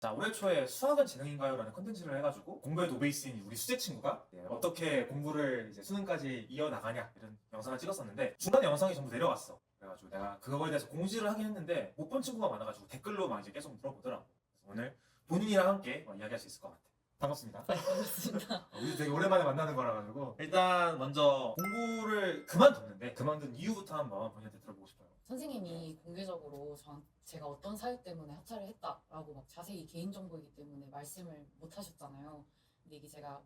자, 올해 초에 수학은 재능인가요? 라는 컨텐츠를 해가지고 공부의 노베이스인 우리 수재 친구가 어떻게 공부를 이제 수능까지 이어나가냐 이런 영상을 찍었었는데 중간에 영상이 전부 내려왔어. 그래가지고 내가 그거에 대해서 공지를 하긴 했는데 못 본 친구가 많아가지고 댓글로 막 이제 계속 물어보더라고. 그래서 오늘 본인이랑 함께 이야기할 수 있을 것 같아. 반갑습니다. 반갑습니다. 우리 되게 오랜만에 만나는 거라 가지고 일단 먼저 공부를 그만뒀는데 그만둔 이유부터 한번 본인한테 들어보고 싶어요. 선생님이 공개적으로 제가 어떤 사유 때문에 하차를 했다라고 막 자세히 개인정보이기 때문에 말씀을 못 하셨잖아요. 근데 이게 제가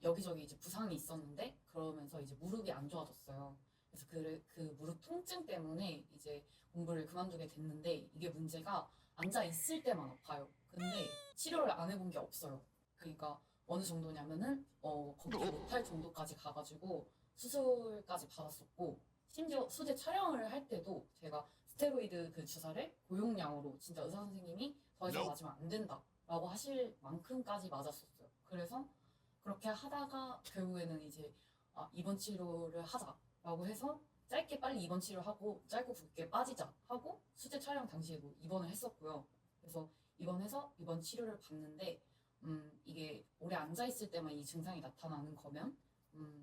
여기저기 이제 부상이 있었는데 그러면서 이제 무릎이 안 좋아졌어요. 그래서 그 무릎 통증 때문에 이제 공부를 그만두게 됐는데 이게 문제가 앉아 있을 때만 아파요. 근데 치료를 안 해본 게 없어요. 그러니까 어느 정도냐면은 걷기 못할 정도까지 가가지고 수술까지 받았었고 심지어 수제 촬영을 할 때도 제가 스테로이드 그 주사를 고용량으로 진짜 의사 선생님이 더 이상 맞으면 안 된다라고 하실 만큼까지 맞았었어요. 그래서 그렇게 하다가 결국에는 이제 입원 치료를 하자라고 해서 짧게 빨리 입원 치료하고 짧고 굵게 빠지자 하고 수제 촬영 당시에도 입원을 했었고요. 그래서 입원해서 입원 치료를 받는데 이게 오래 앉아 있을 때만 이 증상이 나타나는 거면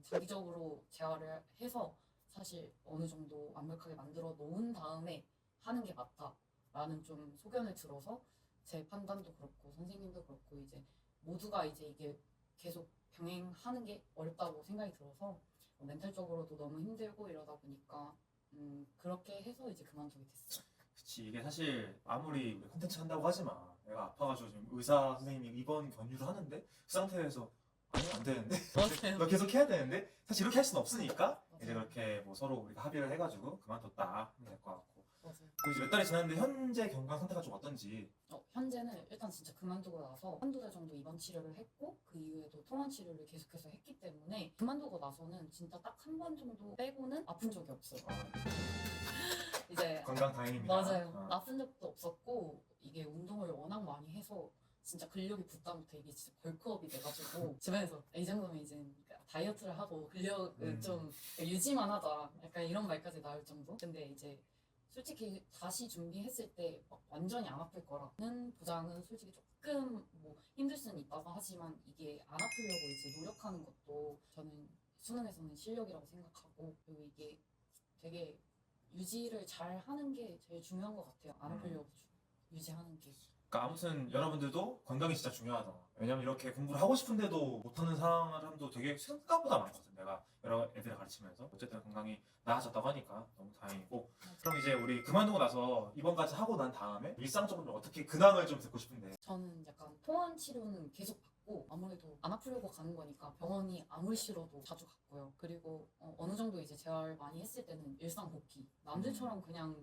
장기적으로 재활을 해서 사실 어느 정도 완벽하게 만들어 놓은 다음에 하는 게 맞다라는 좀 소견을 들어서 제 판단도 그렇고 선생님도 그렇고 이제 모두가 이제 이게 계속 병행하는 게 어렵다고 생각이 들어서 멘탈적으로도 너무 힘들고 이러다 보니까 그렇게 해서 이제 그만두게 됐어요. 그치, 이게 사실 아무리 우리 콘텐츠 한다고 하지만 내가 아파가지고 지금 의사 선생님이 입원 견유를 하는데 그 상태에서 아니 안 되는데 맞아요. 너 계속 해야 되는데 사실 이렇게 할 수는 없으니까 이제 맞아요. 그렇게 뭐 서로 우리가 합의를 해가지고 그만뒀다 하면 될 것 같고 맞아요. 그리고 이제 몇 달이 지났는데 현재 건강 상태가 좀 어떤지. 현재는 일단 진짜 그만두고 나서 한두 달 정도 입원 치료를 했고 그 이후에도 통원 치료를 계속해서 했기 때문에 그만두고 나서는 진짜 딱 한 번 정도 빼고는 아픈 적이 없어요. 이제 건강 다행입니다. 맞아요. 아픈 적도 없었고 이게 운동을 워낙 많이 해서 진짜 근력이 붙다부터 이게 진짜 벌크업이 돼가지고 주변에서 이 정도면 이제 다이어트를 하고 근력을 좀 유지만 하자 약간 이런 말까지 나올 정도. 근데 이제 솔직히 다시 준비했을 때 막 완전히 안 아플 거라는 보장은 솔직히 조금 뭐 힘들 수는 있다고 하지만 이게 안 아프려고 이제 노력하는 것도 저는 수능에서는 실력이라고 생각하고 그리고 이게 되게 유지를 잘 하는 게 제일 중요한 것 같아요. 안 아프려고 유지하는 게. 그러니까 아무튼 여러분들도 건강이 진짜 중요하다. 왜냐면 이렇게 공부를 하고 싶은데도 못하는 사람도 되게 생각보다 많거든. 내가 여러 애들을 가르치면서 어쨌든 건강이 나아졌다고 하니까 너무 다행이고. 그럼 이제 우리 그만두고 나서 입원까지 하고 난 다음에 일상적으로 좀 어떻게 근황을 좀 듣고 싶은데. 저는 약간 통원 치료는 계속 받고 아무래도 안 아프려고 가는 거니까 병원이 아무리 싫어도 자주 갔고요. 그리고 어느 정도 이제 재활 많이 했을 때는 일상 복귀. 남들처럼 그냥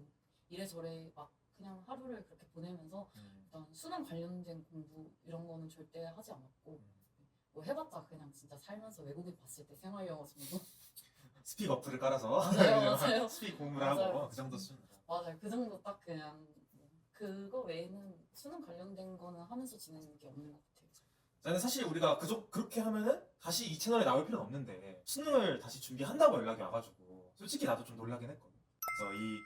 이래저래 막 그냥 하루를 그렇게 보내면서 일단 수능 관련된 공부 이런 거는 절대 하지 않았고 뭐 해봤자 그냥 진짜 살면서 외국인 봤을 때 생활 영어 정도. 스픽 어플을 깔아서 맞아요, 맞아요. 스픽 공부를 맞아요. 하고 그 정도 수준. 맞아요. 그 정도 딱 그냥 그거 외에는 수능 관련된 거는 하면서 지내는 게 없는 것 같아요. 나는 사실 우리가 그렇게 하면은 다시 이 채널에 나올 필요는 없는데 수능을 다시 준비한다고 연락이 와가지고 솔직히 나도 좀 놀라긴 했거든. 그래서 이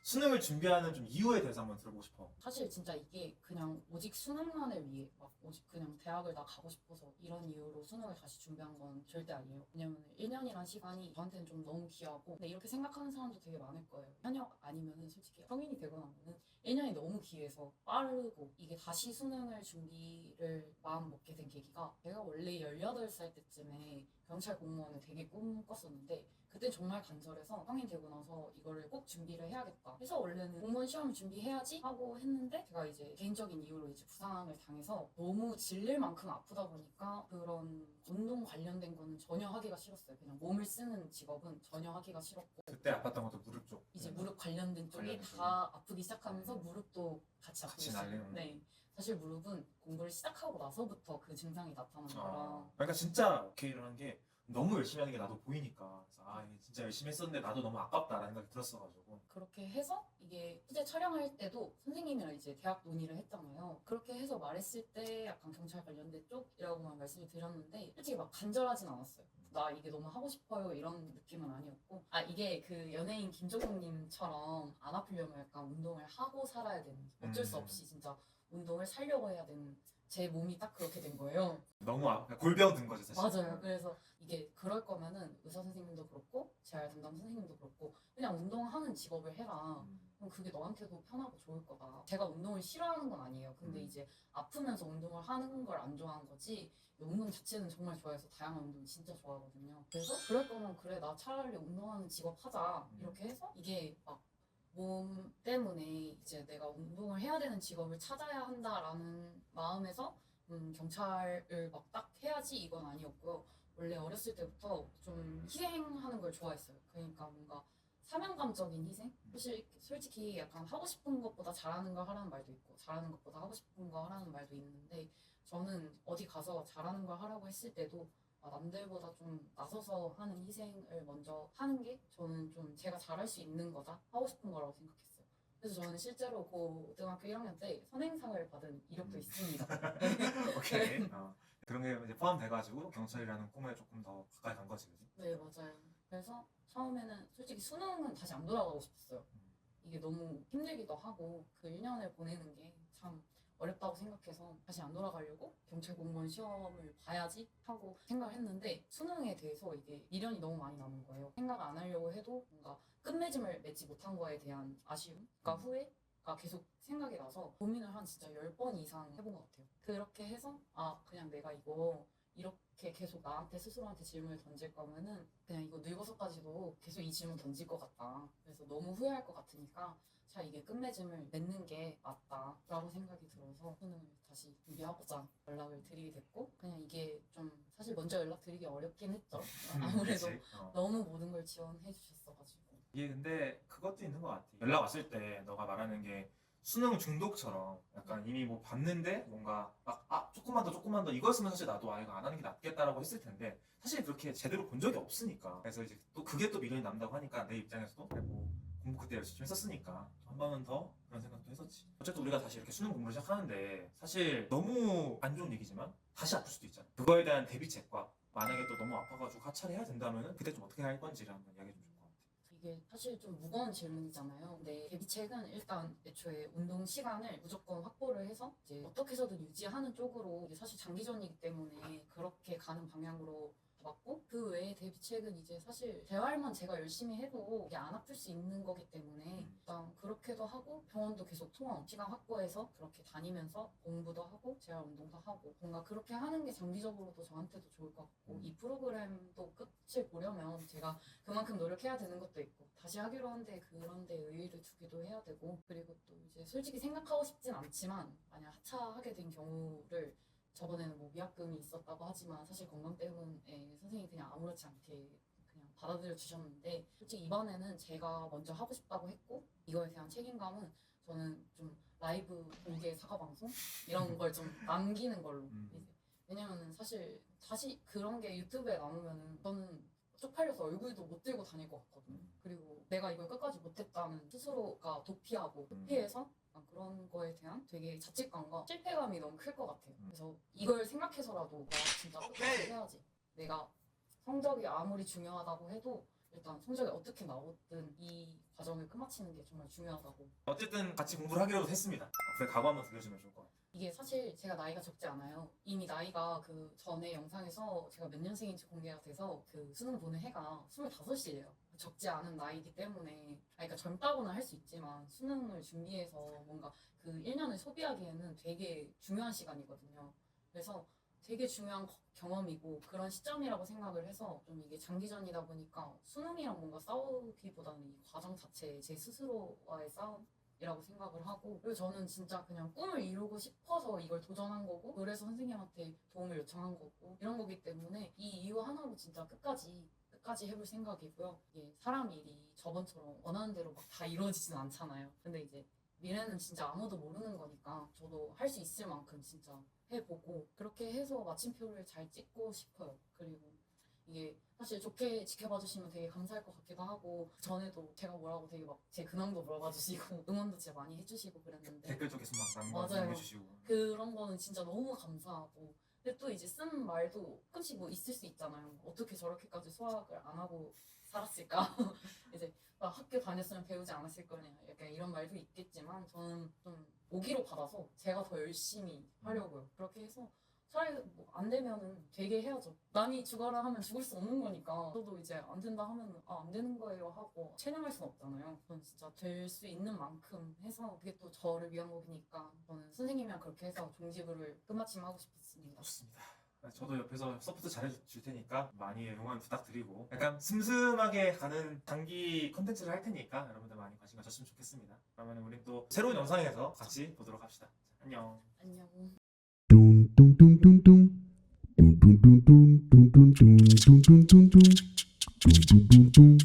수능을 준비하는 좀 이유에 대해서 한번 들어보고 싶어. 사실 진짜 이게 그냥 오직 수능만을 위해 막 오직 그냥 대학을 나 가고 싶어서 이런 이유로 수능을 다시 준비한 건 절대 아니에요. 왜냐면 1년이란 시간이 저한테는 좀 너무 귀하고 근데 이렇게 생각하는 사람도 되게 많을 거예요. 현역 아니면은 솔직히 성인이 되고 나면은 1년이 너무 귀해서 빠르고 이게 다시 수능을 준비를 마음 먹게 된 계기가 제가 원래 18살 때쯤에 경찰 공무원을 되게 꿈꿨었는데 그때 정말 간절해서 성인 되고 나서 이거를 꼭 준비를 해야겠다 해서 원래는 공무원 시험 준비해야지 하고 했는데 제가 이제 개인적인 이유로 이제 부상을 당해서 너무 질릴 만큼 아프다 보니까 그런 운동 관련된 거는 전혀 하기가 싫었어요. 그냥 몸을 쓰는 직업은 전혀 하기가 싫었고 그때 아팠던 것도 무릎 쪽. 이제 무릎 관련된 쪽이 관련된 쪽이. 다 아프기 시작하면서 무릎도 같이 아프기 같이 시작. 날리는. 네. 사실 무릎은 공부를 시작하고 나서부터 그 증상이 나타난 거라. 그러니까 진짜 오케이라는 게 너무 열심히 하는 게 나도 보이니까 그래서 아 이게 진짜 열심히 했었는데 나도 너무 아깝다라는 생각이 들었어가지고 그렇게 해서 이게 후제 촬영할 때도 선생님이랑 이제 대학 논의를 했잖아요. 그렇게 해서 말했을 때 약간 경찰 관련된 쪽이라고만 말씀을 드렸는데 솔직히 막 간절하진 않았어요. 나 이게 너무 하고 싶어요 이런 느낌은 아니었고 아 이게 그 연예인 김종국님처럼 안 아프려면 약간 운동을 하고 살아야 되는 어쩔 수 없이 진짜 운동을 살려고 해야 되는 제 몸이 딱 그렇게 된 거예요. 너무 골병 든 거죠 사실. 맞아요. 그래서 이게 그럴 거면은 의사 선생님도 그렇고 재활 담당 선생님도 그렇고 그냥 운동하는 직업을 해라. 그럼 그게 너한테도 편하고 좋을 거다. 제가 운동을 싫어하는 건 아니에요. 근데 이제 아프면서 운동을 하는 걸 안 좋아하는 거지 운동 자체는 정말 좋아해서 다양한 운동 진짜 좋아하거든요. 그래서 그럴 거면 그래 나 차라리 운동하는 직업 하자 이렇게 해서 이게 막 몸 때문에 이제 내가 운동을 해야 되는 직업을 찾아야 한다라는 마음에서 경찰을 막 딱 해야지 이건 아니었고요. 원래 어렸을 때부터 좀 희생하는 걸 좋아했어요. 그러니까 뭔가 사명감적인 희생? 솔직히 약간 하고 싶은 것보다 잘하는 걸 하라는 말도 있고 잘하는 것보다 하고 싶은 거 하라는 말도 있는데 저는 어디 가서 잘하는 걸 하라고 했을 때도 남들보다 좀 나서서 하는 희생을 먼저 하는 게 저는 좀 제가 잘할 수 있는 거다 하고 싶은 거라고 생각했어요. 그래서 저는 실제로 고등학교 1학년 때 선행상을 받은 이력도 있습니다. 오케이. 그런 게 이제 포함돼가지고 경찰이라는 꿈에 조금 더 가까이 간 거지, 그지? 네, 맞아요. 그래서 처음에는 솔직히 수능은 다시 안 돌아가고 싶었어요. 이게 너무 힘들기도 하고 그 1년을 보내는 게 참 어렵다고 생각해서 다시 안 돌아가려고 경찰 공무원 시험을 봐야지 하고 생각을 했는데 수능에 대해서 이게 미련이 너무 많이 남은 거예요. 생각 안 하려고 해도 뭔가 끝맺음을 맺지 못한 거에 대한 아쉬움과 후회가 계속 생각이 나서 고민을 한 진짜 10번 이상 해본 것 같아요. 그렇게 해서 그냥 내가 이거 이렇게 계속 나한테 스스로한테 질문을 던질 거면은 그냥 이거 늙어서까지도 계속 이 질문 던질 것 같다. 그래서 너무 후회할 것 같으니까 자 이게 끝맺음을 맺는 게 맞다라고 생각이 들어서 수능을 다시 준비해보자 연락을 드리게 됐고 그냥 이게 좀 사실 먼저 연락드리기 어렵긴 했죠. 아무래도 그치? 너무 모든 걸 지원해 주셨어가지고 이게 근데 그것도 있는 것 같아. 연락 왔을 때 너가 말하는 게 수능 중독처럼 약간 이미 뭐 봤는데 뭔가 조금만 더 이거였으면 사실 나도 이거 안 하는 게 낫겠다라고 했을 텐데 사실 그렇게 제대로 본 적이 없으니까 그래서 이제 또 그게 또 미련이 남다고 하니까 내 입장에서도 그래 뭐 공부 그때 열심히 했었으니까 한 번은 더 그런 생각도 했었지. 어쨌든 우리가 다시 이렇게 수능 공부를 시작하는데 사실 너무 안 좋은 얘기지만 다시 아플 수도 있잖아. 그거에 대한 대비책과 만약에 또 너무 아파가지고 하차를 해야 된다면은 그때 좀 어떻게 할 건지를 한번 이야기해 주면 좋을 것 같아. 이게 사실 좀 무거운 질문이잖아요. 근데 대비책은 일단 애초에 운동 시간을 무조건 확보를 해서 이제 어떻게 해서든 유지하는 쪽으로 이게 사실 장기전이기 때문에 그렇게 가는 방향으로 맞고 그 외에 대비책은 이제 사실 재활만 제가 열심히 해도 이게 안 아플 수 있는 거기 때문에 일단 그렇게도 하고 병원도 계속 통원 시간 확보해서 그렇게 다니면서 공부도 하고 재활 운동도 하고 뭔가 그렇게 하는 게 장기적으로도 저한테도 좋을 것 같고 이 프로그램도 끝을 보려면 제가 그만큼 노력해야 되는 것도 있고 다시 하기로 한데 그런데 의의를 두기도 해야 되고 그리고 또 이제 솔직히 생각하고 싶진 않지만 만약 하차하게 된 경우를 저번에는 뭐 위약금이 있었다고 하지만 사실 건강 때문에 선생님이 그냥 아무렇지 않게 그냥 받아들여 주셨는데 솔직히 이번에는 제가 먼저 하고 싶다고 했고 이거에 대한 책임감은 저는 좀 라이브 공개 사과 방송 이런 걸 좀 남기는 걸로 이제 왜냐면은 사실 다시 그런 게 유튜브에 나오면은 저는 쪽팔려서 얼굴도 못 들고 다닐 것 같거든요. 그리고 내가 이걸 끝까지 못했다는 스스로가 도피해서 그런 거에 대한 되게 자책감과 실패감이 너무 클 것 같아요. 그래서 이걸 생각해서라도 나 진짜 끝까지 해야지. 내가 성적이 아무리 중요하다고 해도 일단 성적이 어떻게 나오든 이 과정을 끝마치는 게 정말 중요하다고. 어쨌든 같이 공부를 하기로 했습니다. 앞으로 각오 한번 들려주면 좋을 것 같아요. 이게 사실 제가 나이가 적지 않아요. 이미 나이가 그 전에 영상에서 제가 몇 년생인지 공개가 돼서 그 수능 보는 해가 25이에요. 적지 않은 나이기 때문에 그러니까 젊다고는 할 수 있지만 수능을 준비해서 뭔가 그 1년을 소비하기에는 되게 중요한 시간이거든요. 그래서 되게 중요한 경험이고 그런 시점이라고 생각을 해서 좀 이게 장기전이다 보니까 수능이랑 뭔가 싸우기보다는 이 과정 자체 제 스스로와의 싸움 이라고 생각을 하고 그리고 저는 진짜 그냥 꿈을 이루고 싶어서 이걸 도전한 거고 그래서 선생님한테 도움을 요청한 거고 이런 거기 때문에 이 이유 하나로 진짜 끝까지 해볼 생각이고요. 이게 사람 일이 저번처럼 원하는 대로 막 다 이루어지진 않잖아요. 근데 이제 미래는 진짜 아무도 모르는 거니까 저도 할 수 있을 만큼 진짜 해보고 그렇게 해서 마침표를 잘 찍고 싶어요. 그리고 이게 사실 좋게 지켜봐 주시면 되게 감사할 것 같기도 하고 전에도 제가 뭐라고 되게 막 제 근황도 물어봐 주시고 응원도 진짜 많이 해주시고 그랬는데 댓글 쪽에서 막 맞아요. 남겨주시고 그런 거는 진짜 너무 감사하고 근데 또 이제 쓴 말도 가끔씩 뭐 있을 수 있잖아요. 어떻게 저렇게까지 수학을 안 하고 살았을까? 이제 막 학교 다녔으면 배우지 않았을 거냐 약간 이런 말도 있겠지만 저는 좀 오기로 받아서 제가 더 열심히 하려고요. 그렇게 해서 차라리 뭐안 되면은 되게 해야죠. 남이 죽어라 하면 죽을 수 없는 거니까 저도 이제 안 된다 하면 안 되는 거예요 하고 체념할 순 없잖아요. 저는 진짜 될 수 있는 만큼 해서 그게 또 저를 위한 거니까 저는 선생님이랑 그렇게 해서 종지부를 끝마침하고 싶습니다. 좋습니다. 저도 옆에서 서포트 잘해줄 테니까 많이 응원 부탁드리고 약간 슴슴하게 가는 단기 컨텐츠를 할 테니까 여러분들 많이 관심 가졌으면 좋겠습니다. 그러면 우리 또 새로운 영상에서 같이 보도록 합시다. 안녕. 안녕. Dum dum dum dum dum. Dum dum dum dum dum dum dum dum dum dum dum. Dum dum dum dum.